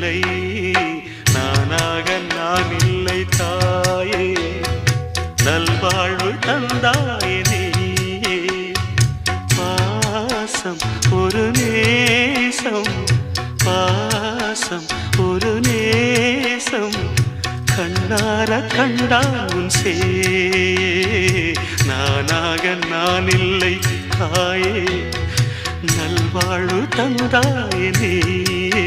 இல்லை நானாக நான் இல்லை தாயே நல்வாழ்வு தந்தாயே நீயே பாசம் ஒரு நேசம் பாசம் ஒரு நேசம் கண்ணார கண்டான் உன் சே நானாக நான் இல்லை தாயே நல்வாழ்வு தந்தாயே நீயே